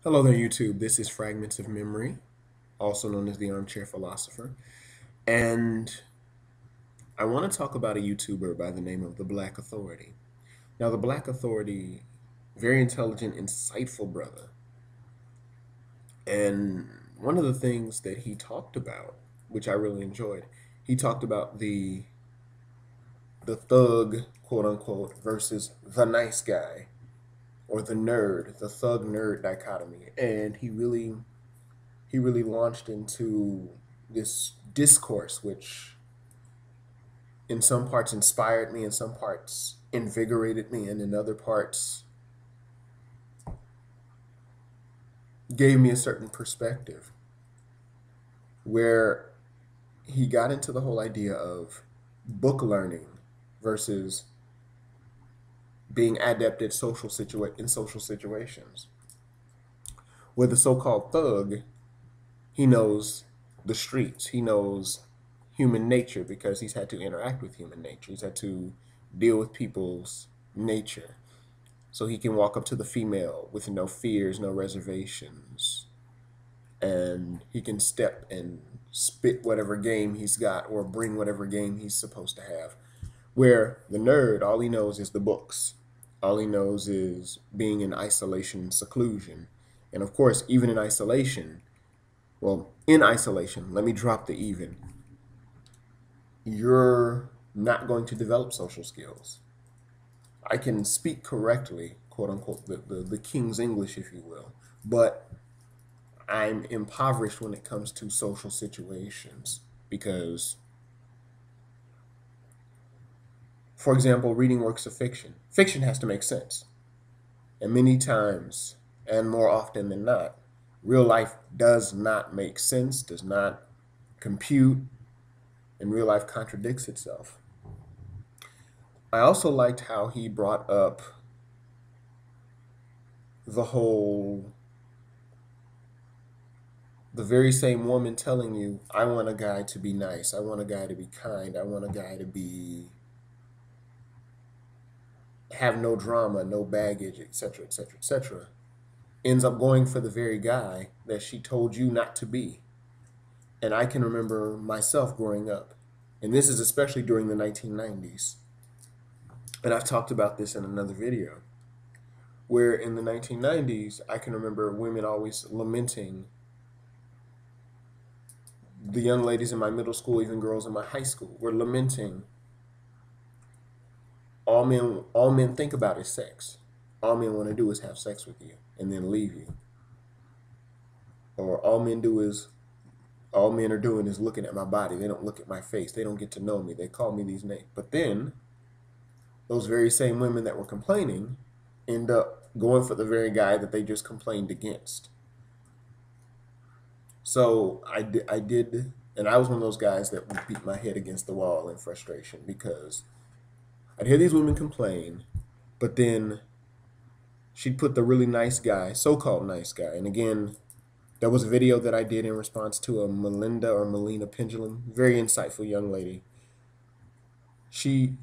Hello there, YouTube. This is Fragments of Memory, also known as the Armchair Philosopher. And I want to talk about a YouTuber by the name of the Black Authority. Now, the Black Authority, very intelligent, insightful brother. And one of the things that he talked about, which I really enjoyed, he talked about the thug, quote unquote, versus the nice guy or the nerd, the thug nerd dichotomy. And he really launched into this discourse, which in some parts inspired me, in some parts invigorated me, and in other parts gave me a certain perspective where he got into the whole idea of book learning versus being adept at in social situations. With the so-called thug, he knows the streets. He knows human nature because he's had to interact with human nature. He's had to deal with people's nature. So he can walk up to the female with no fears, no reservations. And he can step and spit whatever game he's got or bring whatever game he's supposed to have. Where the nerd, all he knows is the books. All he knows is being in isolation, seclusion. And of course, even in isolation, let me drop the even. You're not going to develop social skills. I can speak correctly, quote unquote, the King's English, if you will, but I'm impoverished when it comes to social situations because, for example, reading works of fiction. Fiction has to make sense. And many times, and more often than not, real life does not make sense, does not compute, and real life contradicts itself. I also liked how he brought up the whole, the very same woman telling you, I want a guy to be nice, I want a guy to be kind, I want a guy to be have no drama, no baggage, etc., etc., etc., ends up going for the very guy that she told you not to be. And I can remember myself growing up, and this is especially during the 1990s, and I've talked about this in another video, where in the 1990s, I can remember women always lamenting the young ladies in my middle school, even girls in my high school, were lamenting all men think about is sex. All men want to do is have sex with you and then leave you. Or all men are doing is looking at my body. They don't look at my face. They don't get to know me. They call me these names. But then those very same women that were complaining end up going for the very guy that they just complained against. So I did, and I was one of those guys that would beat my head against the wall in frustration because I'd hear these women complain, but then she'd put the really nice guy, so-called nice guy, and again, there was a video that I did in response to a Melinda or Melina Pendulum, very insightful young lady. She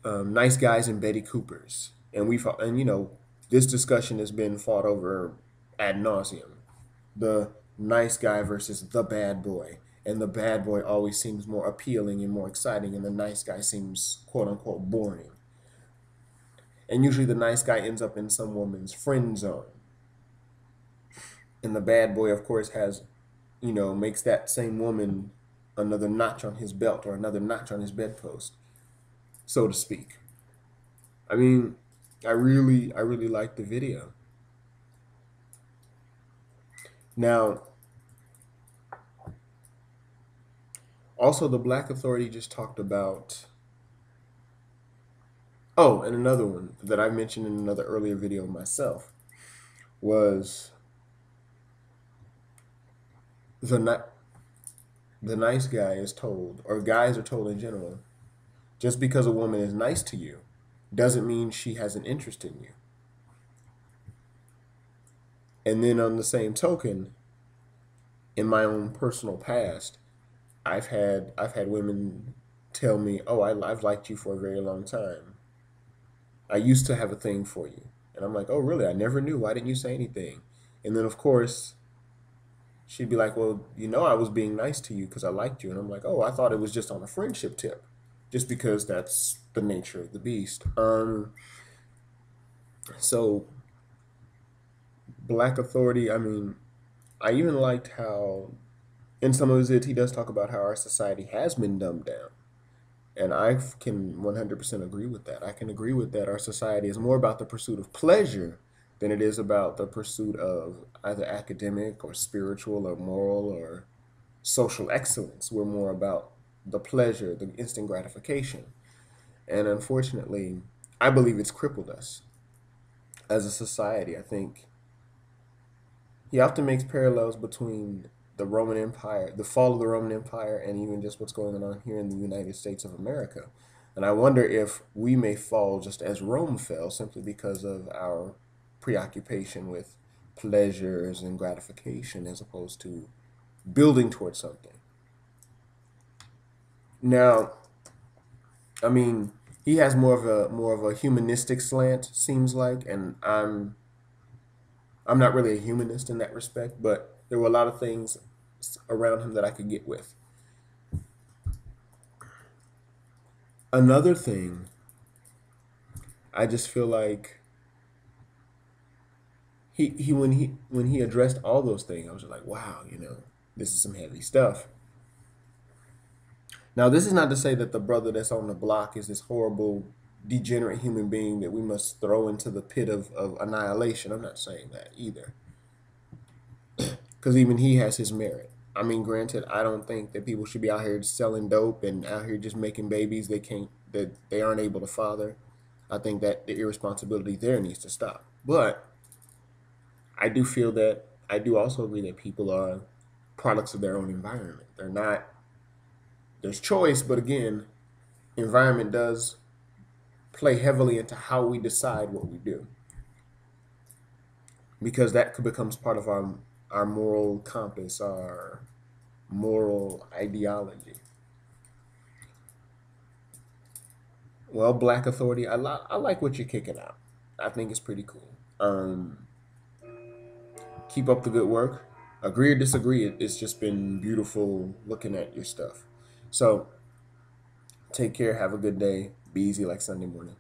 nice guys and Betty Coopers, and we fought, and this discussion has been fought over ad nauseum. The nice guy versus the bad boy, and the bad boy always seems more appealing and more exciting, and the nice guy seems quote unquote boring. And usually the nice guy ends up in some woman's friend zone. And the bad boy, of course, makes that same woman another notch on his belt or another notch on his bedpost, so to speak. I mean, I really liked the video. Now, also the Black Authority just talked about, oh, and another one that I mentioned in another earlier video myself was the the nice guy is told, or guys are told in general, just because a woman is nice to you doesn't mean she has an interest in you. And then on the same token, in my own personal past, I've had women tell me, "Oh, I've liked you for a very long time. I used to have a thing for you." And I'm like, "Oh, really? I never knew. Why didn't you say anything?" And then, of course, she'd be like, well, I was being nice to you because I liked you. And I'm like, oh, I thought it was just on a friendship tip, just because that's the nature of the beast. So Black Authority, I mean, I even liked how in some of his vids he does talk about how our society has been dumbed down. And I can 100% agree with that. I can agree with that. Our society is more about the pursuit of pleasure than it is about the pursuit of either academic or spiritual or moral or social excellence. We're more about the pleasure, the instant gratification. And unfortunately, I believe it's crippled us as a society. I think he often makes parallels between the Roman Empire, the fall of the Roman Empire, and even just what's going on here in the United States of America. And I wonder if we may fall just as Rome fell simply because of our preoccupation with pleasures and gratification as opposed to building towards something. Now, I mean, he has more of a humanistic slant, seems like, and I'm not really a humanist in that respect, but there were a lot of things around him that I could get with. Another thing, I just feel like he addressed all those things, I was just like, wow, this is some heavy stuff. Now, this is not to say that the brother that's on the block is this horrible, degenerate human being that we must throw into the pit of annihilation. I'm not saying that either, because even he has his merit. I mean, granted, I don't think that people should be out here selling dope and out here just making babies that they aren't able to father. I think that the irresponsibility there needs to stop. But I do feel that I do also agree that people are products of their own environment. They're not. There's choice, but again, environment does play heavily into how we decide what we do, because that becomes part of our moral compass, our moral ideology. Well, Black Authority, I like what you're kicking out. I think it's pretty cool. Keep up the good work. Agree or disagree, it's just been beautiful looking at your stuff. So take care. Have a good day. Be easy like Sunday morning.